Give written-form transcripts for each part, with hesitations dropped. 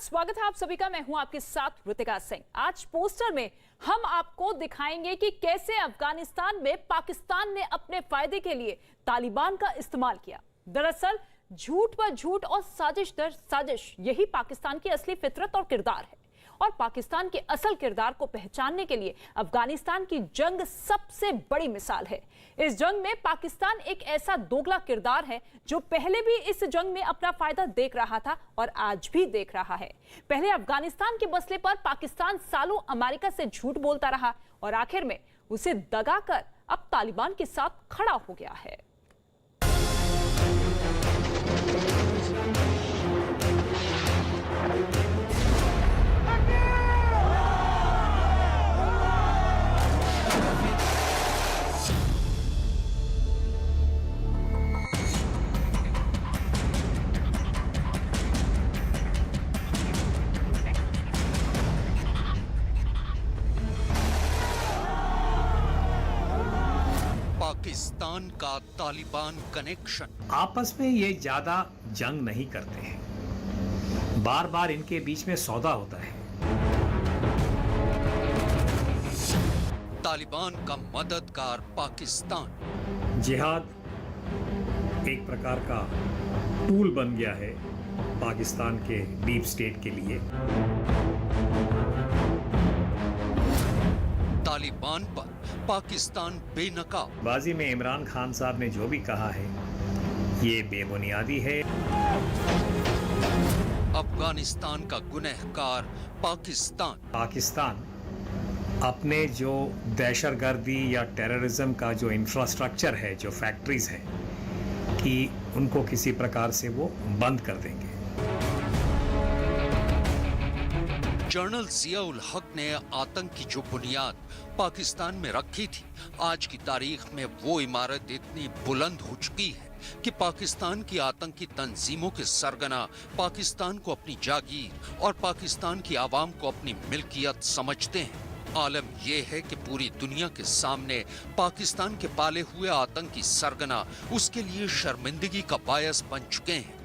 स्वागत है आप सभी का। मैं हूं आपके साथ ऋतिका सिंह। आज पोस्टर में हम आपको दिखाएंगे कि कैसे अफगानिस्तान में पाकिस्तान ने अपने फायदे के लिए तालिबान का इस्तेमाल किया। दरअसल झूठ पर झूठ और साजिश दर साजिश, यही पाकिस्तान की असली फितरत और किरदार है। और पाकिस्तान के असल किरदार को पहचानने के लिए अफगानिस्तान की जंग सबसे बड़ी मिसाल है। इस जंग में पाकिस्तान एक ऐसा दोगला किरदार है जो पहले भी इस जंग में अपना फायदा देख रहा था और आज भी देख रहा है। पहले अफगानिस्तान के मसले पर पाकिस्तान सालों अमेरिका से झूठ बोलता रहा और आखिर में उसे दगाकर अब तालिबान के साथ खड़ा हो गया है। पाकिस्तान का तालिबान कनेक्शन। आपस में ये ज्यादा जंग नहीं करते हैं, बार बार इनके बीच में सौदा होता है। तालिबान का मददगार पाकिस्तान। जिहाद एक प्रकार का टूल बन गया है पाकिस्तान के डीप स्टेट के लिए। तालिबान पर पाकिस्तान बेनकाब। बाजी में इमरान खान साहब ने जो भी कहा है ये बेबुनियादी है। अफगानिस्तान का गुनहगार पाकिस्तान अपने जो दहशतगर्दी या टेररिज्म का जो इंफ्रास्ट्रक्चर है, जो फैक्ट्रीज है, कि उनको किसी प्रकार से वो बंद कर देंगे। जनरल जिया-उल हक ने आतंक की जो बुनियाद पाकिस्तान में रखी थी, आज की तारीख में वो इमारत इतनी बुलंद हो चुकी है कि पाकिस्तान की आतंकी तंजीमों के सरगना पाकिस्तान को अपनी जागीर और पाकिस्तान की आवाम को अपनी मिल्कियत समझते हैं। आलम यह है कि पूरी दुनिया के सामने पाकिस्तान के पाले हुए आतंकी सरगना उसके लिए शर्मिंदगी का बायस बन चुके हैं।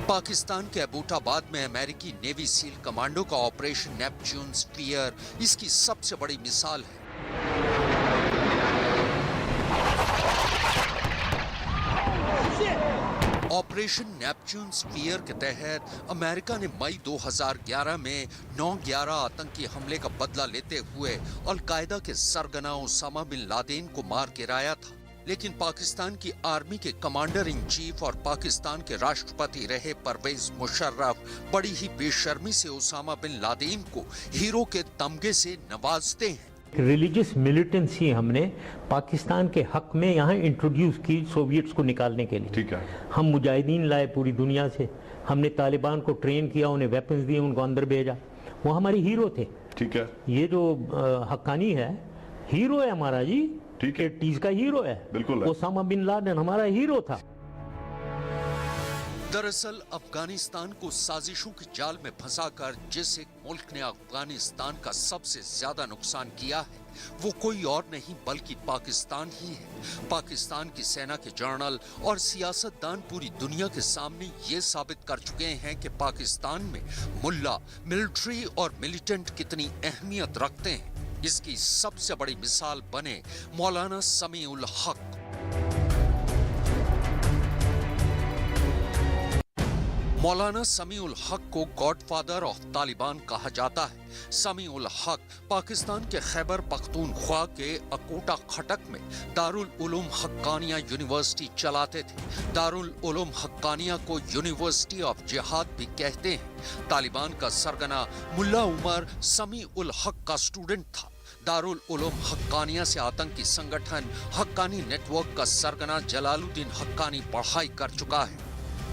पाकिस्तान के एबोटाबाद में अमेरिकी नेवी सील कमांडो का ऑपरेशन नेपच्यून स्फीयर इसकी सबसे बड़ी मिसाल है। ऑपरेशन नेपच्यून स्फीयर के तहत अमेरिका ने मई 2011 में 9/11 आतंकी हमले का बदला लेते हुए अल-कायदा के सरगना ओसामा बिन लादेन को मार गिराया था। लेकिन पाकिस्तान की आर्मी के कमांडर इन चीफ और पाकिस्तान के राष्ट्रपति रहे परवेज मुशर्रफ बड़ी ही बेशर्मी से ओसामा बिन लादेन को हीरो के तमगे से नवाजते हैं। रिलीजियस मिलिटेंसी हमने पाकिस्तान के हक में यहाँ इंट्रोड्यूस की सोवियट्स को निकालने के लिए। ठीक है। हम मुजाहिदीन लाए पूरी दुनिया से, हमने तालिबान को ट्रेन किया, उन्हें वेपन्स दिए, उनको अंदर भेजा। वो हमारे हीरो थे। ठीक है। ये जो हक्कानी है, हीरो है हमारा जी। ठीक है। 80s का हीरो है। बिल्कुल। ओसामा बिन लादेन हमारा हीरो था। दरअसल अफगानिस्तान को साजिशों के जाल में फंसाकर जिस एक मुल्क ने अफगानिस्तान का सबसे ज्यादा नुकसान किया है, वो कोई और नहीं बल्कि पाकिस्तान ही है। पाकिस्तान की सेना के जनरल और सियासतदान पूरी दुनिया के सामने ये साबित कर चुके हैं कि पाकिस्तान में मुल्ला, मिलिट्री और मिलिटेंट कितनी अहमियत रखते हैं। इसकी सबसे बड़ी मिसाल बने मौलाना समीउल हक। मौलाना समीउल हक को गॉडफादर ऑफ तालिबान कहा जाता है। समीउल हक पाकिस्तान के खैबर पख्तूनख्वा के अकोटा खटक में दारुल उलूम हक्कानिया यूनिवर्सिटी चलाते थे। दारुल उलूम हक्कानिया को यूनिवर्सिटी ऑफ जिहाद भी कहते हैं। तालिबान का सरगना मुल्ला उमर समीउल हक का स्टूडेंट था। दारुल उलूम हक्कानिया से आतंकी संगठन हक्कानी नेटवर्क का सरगना जलालुद्दीन हक्कानी पढ़ाई कर चुका है।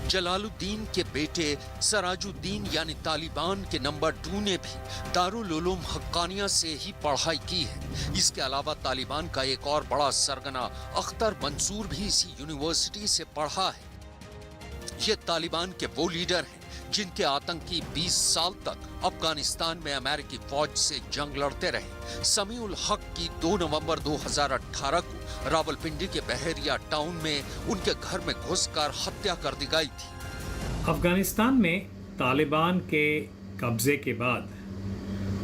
जलालुद्दीन के बेटे सराजुद्दीन यानी तालिबान के नंबर 2 ने भी दारुल उलूम हक्कानिया से ही पढ़ाई की है। इसके अलावा तालिबान का एक और बड़ा सरगना अख्तर मंसूर भी इसी यूनिवर्सिटी से पढ़ा है। ये तालिबान के वो लीडर हैं जिनके आतंकी 20 साल तक अफगानिस्तान में अमेरिकी फौज से जंग लड़ते रहे। समीउल हक की 2 नवंबर 2018 को रावलपिंडी के बहरिया टाउन में उनके घर में घुसकर हत्या कर दी गई थी। अफगानिस्तान में तालिबान के कब्ज़े के बाद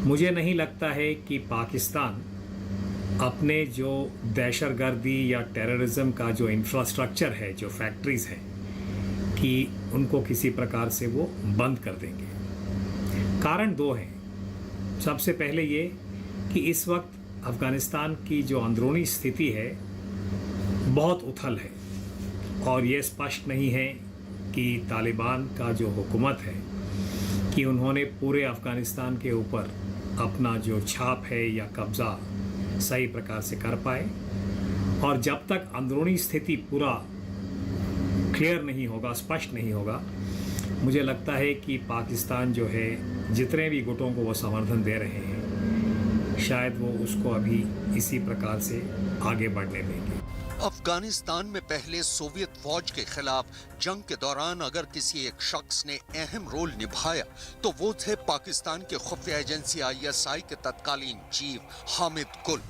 मुझे नहीं लगता है कि पाकिस्तान अपने जो दहशतगर्दी या टेररिज्म का जो इंफ्रास्ट्रक्चर है, जो फैक्ट्रीज़ हैं, कि उनको किसी प्रकार से वो बंद कर देंगे। कारण दो हैं। सबसे पहले ये कि इस वक्त अफ़गानिस्तान की जो अंदरूनी स्थिति है बहुत उथल है और ये स्पष्ट नहीं है कि तालिबान का जो हुकूमत है कि उन्होंने पूरे अफ़गानिस्तान के ऊपर अपना जो छाप है या कब्ज़ा सही प्रकार से कर पाए। और जब तक अंदरूनी स्थिति पूरा क्लियर नहीं होगा, स्पष्ट नहीं होगा, मुझे लगता है कि पाकिस्तान जो है जितने भी गुटों को वो समर्थन दे रहे हैं, शायद वो उसको अभी इसी प्रकार से आगे बढ़ने देंगे। अफगानिस्तान में पहले सोवियत फौज के खिलाफ जंग के दौरान अगर किसी एक शख्स ने अहम रोल निभाया तो वो थे पाकिस्तान के खुफिया एजेंसी ISI के तत्कालीन चीफ हामिद गुल।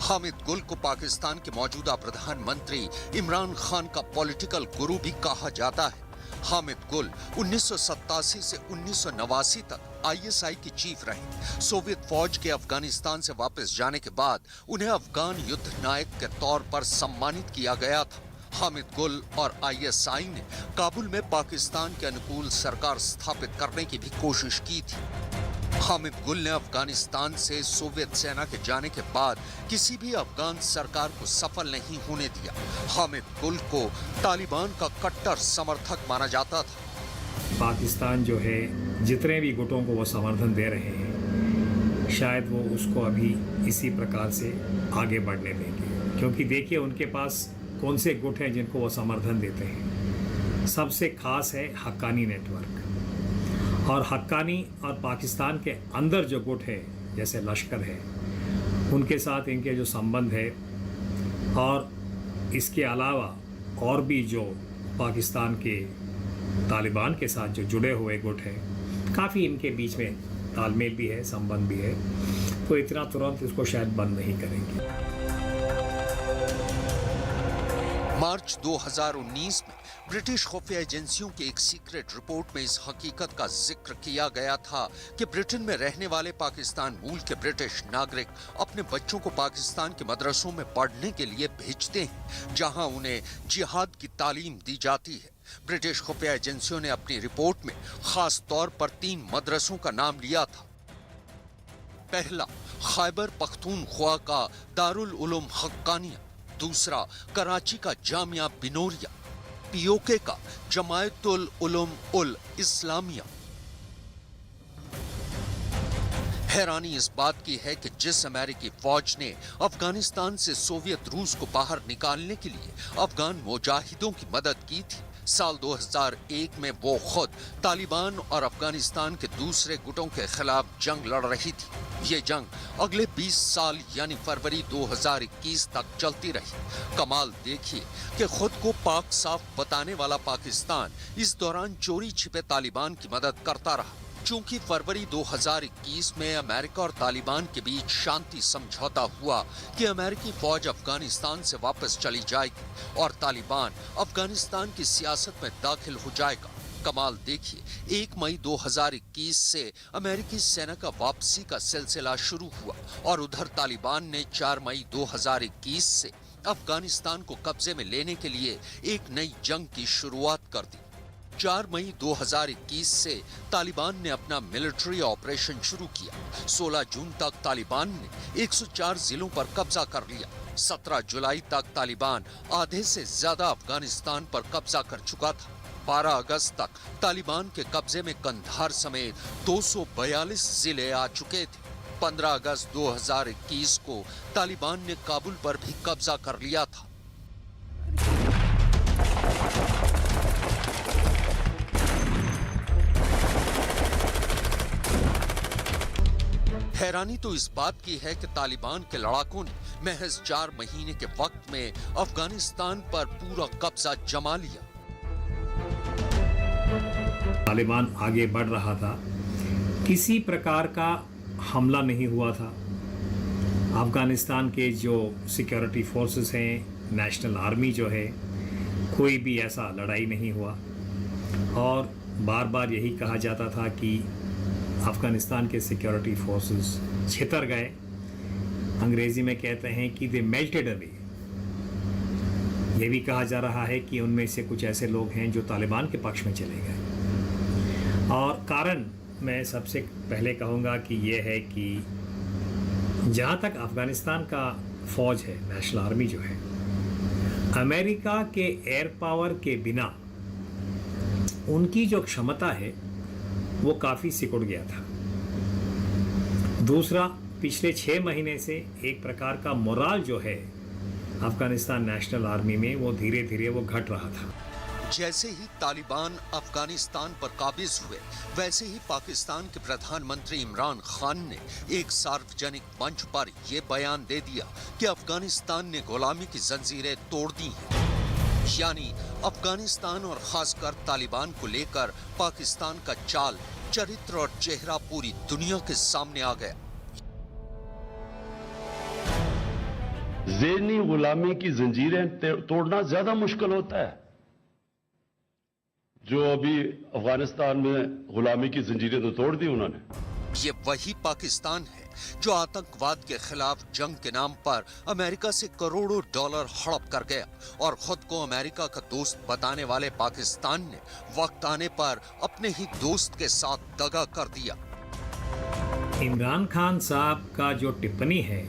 हामिद गुल को पाकिस्तान के मौजूदा प्रधानमंत्री इमरान खान का पॉलिटिकल गुरु भी कहा जाता है। हामिद गुल 1987 से 1989 तक ISI की चीफ रहे। सोवियत फौज के अफगानिस्तान से वापस जाने के बाद उन्हें अफगान युद्ध नायक के तौर पर सम्मानित किया गया था। हामिद गुल और ISI ने काबुल में पाकिस्तान के अनुकूल सरकार स्थापित करने की भी कोशिश की थी। हामिद गुल ने अफगानिस्तान से सोवियत सेना के जाने के बाद किसी भी अफगान सरकार को सफल नहीं होने दिया। हामिद गुल को तालिबान का कट्टर समर्थक माना जाता था। पाकिस्तान जो है जितने भी गुटों को वो समर्थन दे रहे हैं, शायद वो उसको अभी इसी प्रकार से आगे बढ़ने देंगे। क्योंकि देखिए उनके पास कौन से गुट हैं जिनको वो समर्थन देते हैं। सबसे खास है हक्कानी नेटवर्क। और हक्कानी और पाकिस्तान के अंदर जो गुट है जैसे लश्कर है, उनके साथ इनके जो संबंध है, और इसके अलावा और भी जो पाकिस्तान के तालिबान के साथ जो जुड़े हुए गुट हैं, काफ़ी इनके बीच में तालमेल भी है, संबंध भी है, तो इतना तुरंत इसको शायद बंद नहीं करेंगे। मार्च 2019 में ब्रिटिश खुफिया एजेंसियों की एक सीक्रेट रिपोर्ट में इस हकीकत का जिक्र किया गया था कि ब्रिटेन में रहने वाले पाकिस्तान मूल के ब्रिटिश नागरिक अपने बच्चों को पाकिस्तान के मदरसों में पढ़ने के लिए भेजते हैं, जहां उन्हें जिहाद की तालीम दी जाती है। ब्रिटिश खुफिया एजेंसियों ने अपनी रिपोर्ट में खास तौर पर 3 मदरसों का नाम लिया था। पहला, खैबर पख्तूनख्वा का दारुल उलूम हक्कानिया। दूसरा, कराची का जामिया बिनोरिया। POK का जमायतुल उलूम उल इस्लामिया। हैरानी इस बात की है कि जिस अमेरिकी फौज ने अफगानिस्तान से सोवियत रूस को बाहर निकालने के लिए अफगान मुजाहिदों की मदद की थी, साल 2001 में वो खुद तालिबान और अफगानिस्तान के दूसरे गुटों के खिलाफ जंग लड़ रही थी। ये जंग अगले 20 साल यानी फरवरी 2021 तक चलती रही। कमाल देखिए कि खुद को पाक साफ बताने वाला पाकिस्तान इस दौरान चोरी छिपे तालिबान की मदद करता रहा। चूंकि फरवरी 2021 में अमेरिका और तालिबान के बीच शांति समझौता हुआ कि अमेरिकी फौज अफगानिस्तान से वापस चली जाएगी और तालिबान अफगानिस्तान की सियासत में दाखिल हो जाएगा। कमाल देखिए, 1 मई 2021 से अमेरिकी सेना का वापसी का सिलसिला शुरू हुआ और उधर तालिबान ने 4 मई 2021 से अफगानिस्तान को कब्जे में लेने के लिए एक नई जंग की शुरुआत कर दी। 4 मई 2021 से तालिबान ने अपना मिलिट्री ऑपरेशन शुरू किया। 16 जून तक तालिबान ने 104 जिलों पर कब्जा कर लिया। 17 जुलाई तक तालिबान आधे से ज्यादा अफगानिस्तान पर कब्जा कर चुका था। 12 अगस्त तक तालिबान के कब्जे में कंधार समेत 242 जिले आ चुके थे। 15 अगस्त 2021 को तालिबान ने काबुल पर भी कब्जा कर लिया था। हैरानी तो इस बात की है कि तालिबान के लड़ाकों ने महज 4 महीने के वक्त में अफगानिस्तान पर पूरा कब्जा जमा लिया। तालिबान आगे बढ़ रहा था, किसी प्रकार का हमला नहीं हुआ था। अफगानिस्तान के जो सिक्योरिटी फोर्सेस हैं, नेशनल आर्मी जो है, कोई भी ऐसा लड़ाई नहीं हुआ और बार बार यही कहा जाता था कि अफ़गानिस्तान के सिक्योरिटी फोर्सेस छितर गए, अंग्रेज़ी में कहते हैं कि दे मेल्टेड अवे। ये भी कहा जा रहा है कि उनमें से कुछ ऐसे लोग हैं जो तालिबान के पक्ष में चले गए। और कारण मैं सबसे पहले कहूँगा कि ये है कि जहाँ तक अफ़गानिस्तान का फ़ौज है, नेशनल आर्मी जो है, अमेरिका के एयर पावर के बिना उनकी जो क्षमता है वो काफ़ी सिकुड़ गया था। दूसरा, पिछले 6 महीने से एक प्रकार का मोराल जो है अफ़गानिस्तान नेशनल आर्मी में वो धीरे धीरे वो घट रहा था। जैसे ही तालिबान अफगानिस्तान पर काबिज हुए, वैसे ही पाकिस्तान के प्रधानमंत्री इमरान खान ने एक सार्वजनिक मंच पर यह बयान दे दिया कि अफगानिस्तान ने गुलामी की जंजीरें तोड़ दी हैं। यानी अफगानिस्तान और खासकर तालिबान को लेकर पाकिस्तान का चाल, चरित्र और चेहरा पूरी दुनिया के सामने आ गया। ज़हनी गुलामी की जंजीरें तोड़ना ज्यादा मुश्किल होता है। जो अभी अफगानिस्तान में गुलामी की जंजीरें तो तोड़ दी उन्होंने। ये वही पाकिस्तान है जो आतंकवाद के खिलाफ जंग के नाम पर अमेरिका से करोड़ों डॉलर हड़प कर गया, और खुद को अमेरिका का दोस्त बताने वाले पाकिस्तान ने वक्त आने पर अपने ही दोस्त के साथ दगा कर दिया। इमरान खान साहब का जो टिप्पणी है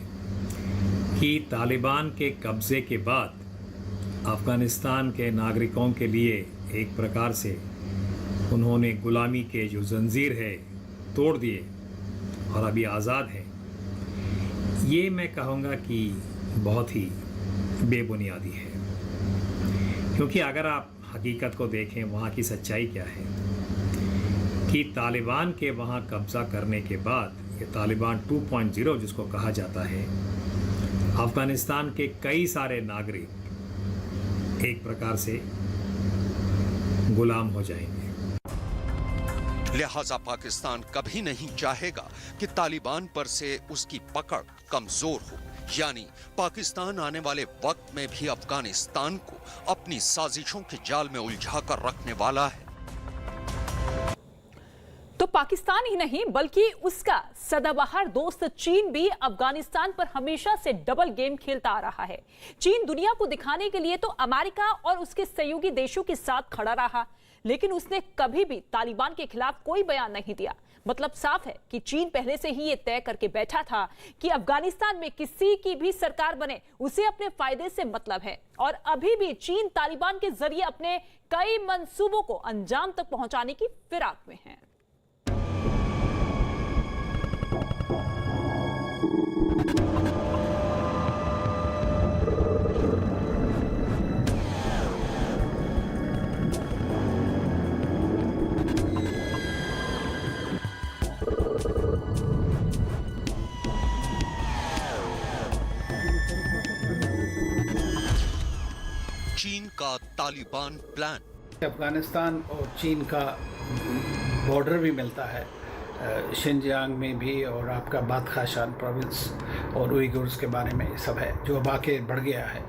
कि तालिबान के कब्जे के बाद अफगानिस्तान के नागरिकों के लिए एक प्रकार से उन्होंने गुलामी के जो जंजीर है तोड़ दिए और अभी आज़ाद है, ये मैं कहूँगा कि बहुत ही बेबुनियादी है। क्योंकि अगर आप हकीकत को देखें, वहाँ की सच्चाई क्या है कि तालिबान के वहाँ कब्ज़ा करने के बाद ये तालिबान 2.0 जिसको कहा जाता है, अफ़गानिस्तान के कई सारे नागरिक एक प्रकार से गुलाम हो जाएंगे। लिहाजा पाकिस्तान कभी नहीं चाहेगा कि तालिबान पर से उसकी पकड़ कमजोर हो, यानी पाकिस्तान आने वाले वक्त में भी अफगानिस्तान को अपनी साजिशों के जाल में उलझाकर रखने वाला है। तो पाकिस्तान ही नहीं बल्कि उसका सदाबहार दोस्त चीन भी अफगानिस्तान पर हमेशा से डबल गेम खेलता आ रहा है। चीन दुनिया को दिखाने के लिए तो अमेरिका और उसके सहयोगी देशों के साथ खड़ा रहा, लेकिन उसने कभी भी तालिबान के खिलाफ कोई बयान नहीं दिया। मतलब साफ है कि चीन पहले से ही ये तय करके बैठा था कि अफगानिस्तान में किसी की भी सरकार बने, उसे अपने फायदे से मतलब है। और अभी भी चीन तालिबान के जरिए अपने कई मंसूबों को अंजाम तक पहुंचाने की फिराक में है। चीन का तालिबान प्लान। अफगानिस्तान और चीन का बॉर्डर भी मिलता है, शिनजियांग में भी, और आपका बादखाशान प्रोविंस और उइगुर्स के बारे में सब है, जो अब आके बढ़ गया है।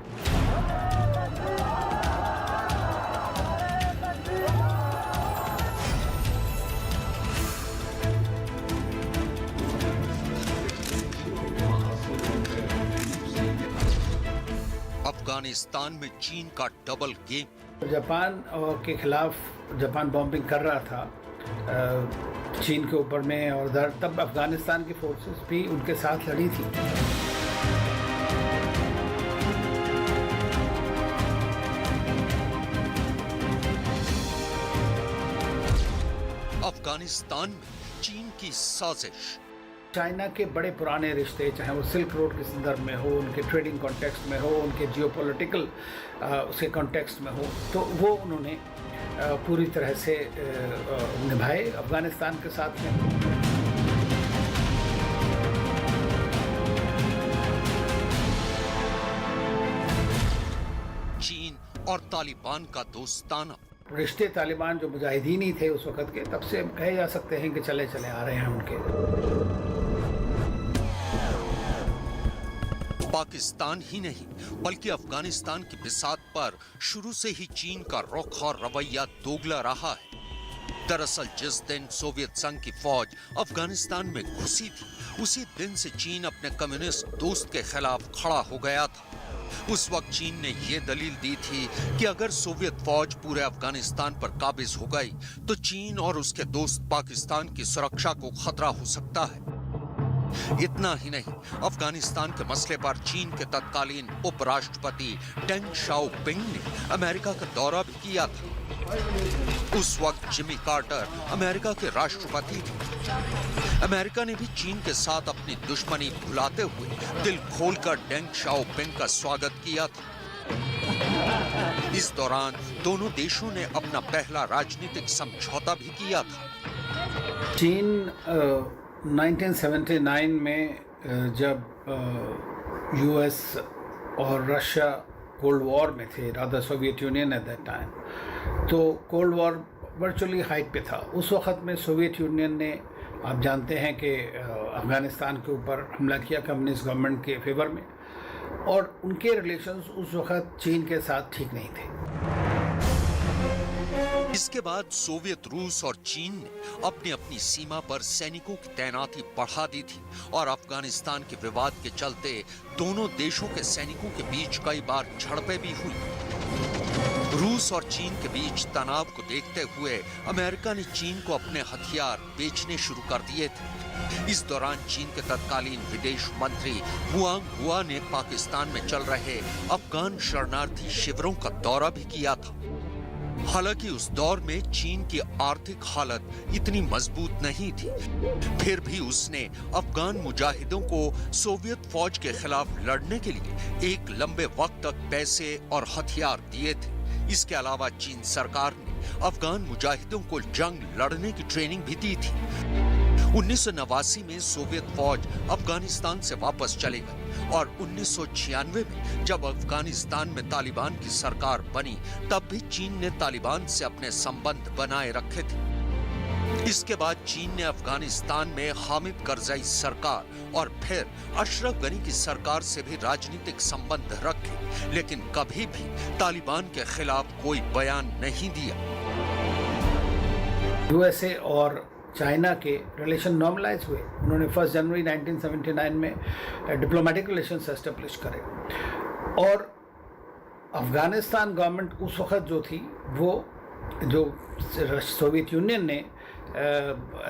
अफगानिस्तान में चीन का डबल गेम। जापान के खिलाफ जापान बॉम्बिंग कर रहा था चीन के ऊपर में, और तब अफगानिस्तान की फोर्सेस भी उनके साथ लड़ी थी। अफगानिस्तान में चीन की साजिश। चाइना के बड़े पुराने रिश्ते, चाहे वो सिल्क रोड के संदर्भ में हो, उनके ट्रेडिंग कॉन्टेक्स्ट में हो, उनके जियोपॉलिटिकल उसके कॉन्टेक्स्ट में हो, तो वो उन्होंने पूरी तरह से निभाए अफगानिस्तान के साथ में। चीन और तालिबान का दोस्ताना रिश्ते तालिबान जो मुजाहिदीन ही थे उस वक़्त के, तब से कहे जा सकते हैं कि चले चले आ रहे हैं उनके। पाकिस्तान ही नहीं बल्कि अफगानिस्तान की बिसात पर शुरू से ही चीन का रुख और रवैया दोगला रहा है। दरअसल जिस दिन सोवियत संघ की फौज अफगानिस्तान में घुसी थी, उसी दिन से चीन अपने कम्युनिस्ट दोस्त के खिलाफ खड़ा हो गया था। उस वक्त चीन ने यह दलील दी थी कि अगर सोवियत फौज पूरे अफगानिस्तान पर काबिज हो गई तो चीन और उसके दोस्त पाकिस्तान की सुरक्षा को खतरा हो सकता है। इतना ही नहीं, अफगानिस्तान के मसले पर चीन के तत्कालीन उपराष्ट्रपति डेंग शाओपिंग ने अमेरिका का दौरा भी किया था। उस वक्त जिमी कार्टर अमेरिका के राष्ट्रपति थे। अमेरिका ने भी चीन के साथ अपनी दुश्मनी भुलाते हुए दिल खोलकर डेंग शाओपिंग का स्वागत किया था। इस दौरान दोनों देशों ने अपना पहला राजनीतिक समझौता भी किया था। चीन 1979 में जब यूएस और रशिया कोल्ड वॉर में थे, rather Soviet union at that time, तो कोल्ड वॉर वर्चुअली हाइट पे था। उस वक्त में सोवियत यूनियन ने, आप जानते हैं कि अफ़गानिस्तान के ऊपर हमला किया कम्युनिस्ट गवर्नमेंट के फेवर में, और उनके रिलेशंस उस वक्त चीन के साथ ठीक नहीं थे। इसके बाद सोवियत रूस और चीन ने अपनी अपनी सीमा पर सैनिकों की तैनाती बढ़ा दी थी और अफगानिस्तान के विवाद के चलते दोनों देशों के सैनिकों के बीच कई बार झड़पें भी हुई। रूस और चीन के बीच तनाव को देखते हुए अमेरिका ने चीन को अपने हथियार बेचने शुरू कर दिए थे। इस दौरान चीन के तत्कालीन विदेश मंत्री हुआंग हुआ ने पाकिस्तान में चल रहे अफगान शरणार्थी शिविरों का दौरा भी किया था। हालांकि उस दौर में चीन की आर्थिक हालत इतनी मजबूत नहीं थी, फिर भी उसने अफगान मुजाहिदों को सोवियत फौज के खिलाफ लड़ने के लिए एक लंबे वक्त तक पैसे और हथियार दिए थे। इसके अलावा चीन सरकार ने अफगान मुजाहिदों को जंग लड़ने की ट्रेनिंग भी दी थी। 1989 में सोवियत फौज अफगानिस्तान से वापस चले गई और 1996 में जब अफगानिस्तान में तालिबान की सरकार बनी, तब भी चीन ने तालिबान से अपने संबंध बनाए रखे थे। इसके बाद चीन ने अफगानिस्तान में हामिद करजई सरकार और फिर अशरफ गनी की सरकार से भी राजनीतिक संबंध रखे, लेकिन कभी भी तालिबान के खिलाफ कोई बयान नहीं दिया। यूएसए और चाइना के रिलेशन नॉर्मलाइज हुए। उन्होंने 1 जनवरी 1979 में डिप्लोमेटिक रिलेशंस एस्टेब्लिश करे, और अफ़गानिस्तान गवर्नमेंट उस वक्त जो थी, वो जो सोवियत यूनियन ने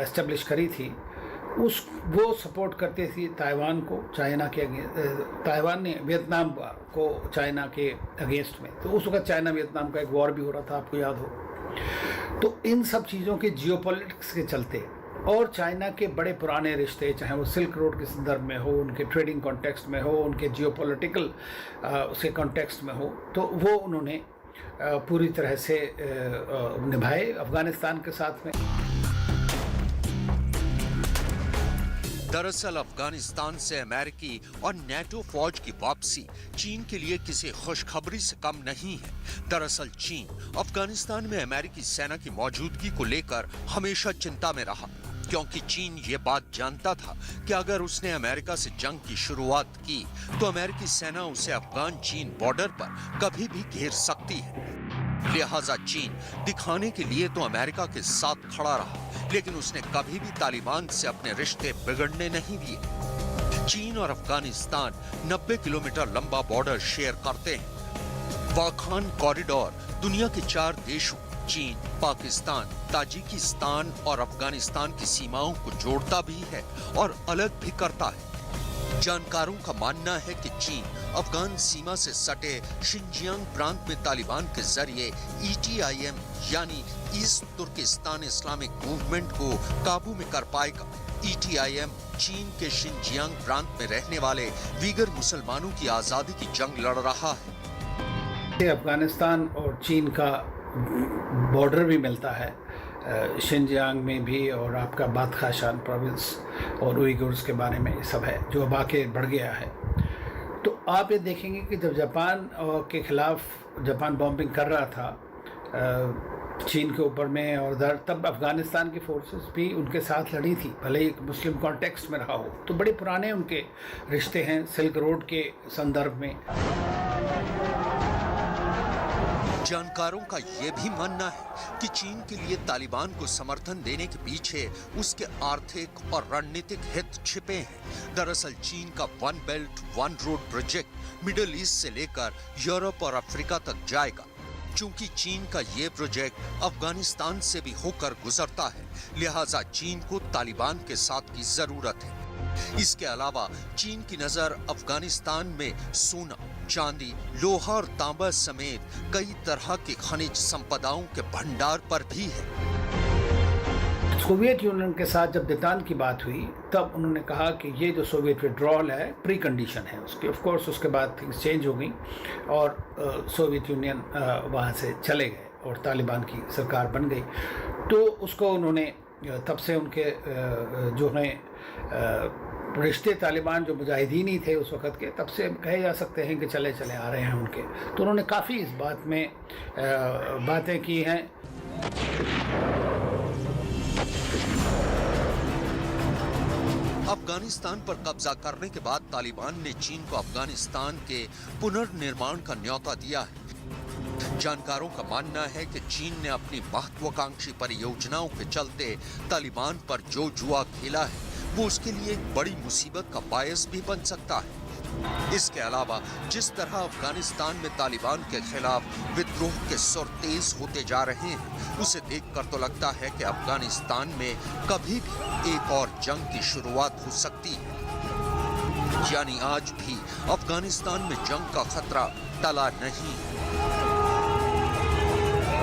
एस्टेब्लिश करी थी, वो सपोर्ट करती थी ताइवान को चाइना के ताइवान ने वियतनाम को चाइना के अगेंस्ट में। तो उस वक्त चाइना वियतनाम का एक वॉर भी हो रहा था, आपको याद हो। तो इन सब चीज़ों के जियोपॉलिटिक्स के चलते और चाइना के बड़े पुराने रिश्ते, चाहे वो सिल्क रोड के संदर्भ में हो, उनके ट्रेडिंग कॉन्टेक्स्ट में हो, उनके जियोपॉलिटिकल उसके कॉन्टेक्स्ट में हो, तो वो उन्होंने पूरी तरह से निभाए अफ़गानिस्तान के साथ में। दरअसल अफगानिस्तान से अमेरिकी और नेटो फौज की वापसी चीन के लिए किसी खुशखबरी से कम नहीं है। दरअसल चीन अफगानिस्तान में अमेरिकी सेना की मौजूदगी को लेकर हमेशा चिंता में रहा, क्योंकि चीन ये बात जानता था कि अगर उसने अमेरिका से जंग की शुरुआत की तो अमेरिकी सेना उसे अफगान चीन बॉर्डर पर कभी भी घेर सकती है। लिहाजा चीन दिखाने के लिए तो अमेरिका के साथ खड़ा रहा, लेकिन उसने कभी भी तालिबान से अपने रिश्ते बिगड़ने नहीं दिए। चीन और अफगानिस्तान 90 किलोमीटर लंबा बॉर्डर शेयर करते हैं। वाखान कॉरिडोर दुनिया के 4 देशों चीन, पाकिस्तान, ताजिकिस्तान और अफगानिस्तान की सीमाओं को जोड़ता भी है और अलग भी करता है। जानकारों का मानना है कि चीन अफगान सीमा से सटे शिनजियांग प्रांत में तालिबान के जरिए ETIM यानी ईस्ट तुर्किस्तान इस्लामिक मूवमेंट को काबू में कर पाएगा। ETIM चीन के शिनजियांग प्रांत में रहने वाले वीगर मुसलमानों की आजादी की जंग लड़ रहा है। अफगानिस्तान और चीन का बॉर्डर भी मिलता है शिनजियांग में भी, और आपका बादखाशान प्रोविंस और उइगुर्स के बारे में ये सब है जो अब आके बढ़ गया है। तो आप ये देखेंगे कि जब जापान के खिलाफ जापान बॉम्बिंग कर रहा था चीन के ऊपर में, और तब अफ़गानिस्तान की फोर्सेस भी उनके साथ लड़ी थी, भले ही मुस्लिम कॉन्टेक्स्ट में रहा हो। तो बड़े पुराने उनके रिश्ते हैं सिल्क रोड के संदर्भ में। जानकारों का यह भी मानना है कि चीन के लिए तालिबान को समर्थन देने के पीछे उसके आर्थिक और रणनीतिक हित छिपे हैं। दरअसल चीन का one belt one road project middle east से लेकर यूरोप और अफ्रीका तक जाएगा। चूंकि चीन का ये प्रोजेक्ट अफगानिस्तान से भी होकर गुजरता है, लिहाजा चीन को तालिबान के साथ की जरूरत है। इसके अलावा चीन की नजर अफगानिस्तान में सोना, चांदी, लोहा और तांबा समेत कई तरह की खनिज संपदाओं के भंडार पर भी है। सोवियत यूनियन के साथ जब देतान की बात हुई तब उन्होंने कहा कि ये जो सोवियत विड्रॉल है प्री कंडीशन है उसकी। ऑफ कोर्स उसके बाद थिंग्स चेंज हो गई और सोवियत यूनियन वहाँ से चले गए और तालिबान की सरकार बन गई। तो उसको उन्होंने तब से उनके जो हैं रिश्ते तालिबान जो मुजाहिदीन ही थे उस वक़्त के, तब से कहे जा सकते हैं कि चले चले आ रहे हैं उनके। तो उन्होंने काफ़ी इस बात में बातें की हैं। अफगानिस्तान पर कब्जा करने के बाद तालिबान ने चीन को अफगानिस्तान के पुनर्निर्माण का न्योता दिया है। जानकारों का मानना है कि चीन ने अपनी महत्वाकांक्षी परियोजनाओं के चलते तालिबान पर जो जुआ खेला है वो उसके लिए एक बड़ी मुसीबत का बायस भी बन सकता है। इसके अलावा जिस तरह अफगानिस्तान में तालिबान के खिलाफ विद्रोह के सुर तेज होते जा रहे हैं, उसे देखकर तो लगता है कि अफगानिस्तान में कभी भी एक और जंग की शुरुआत हो सकती है। यानी आज भी अफगानिस्तान में जंग का खतरा टला नहीं है।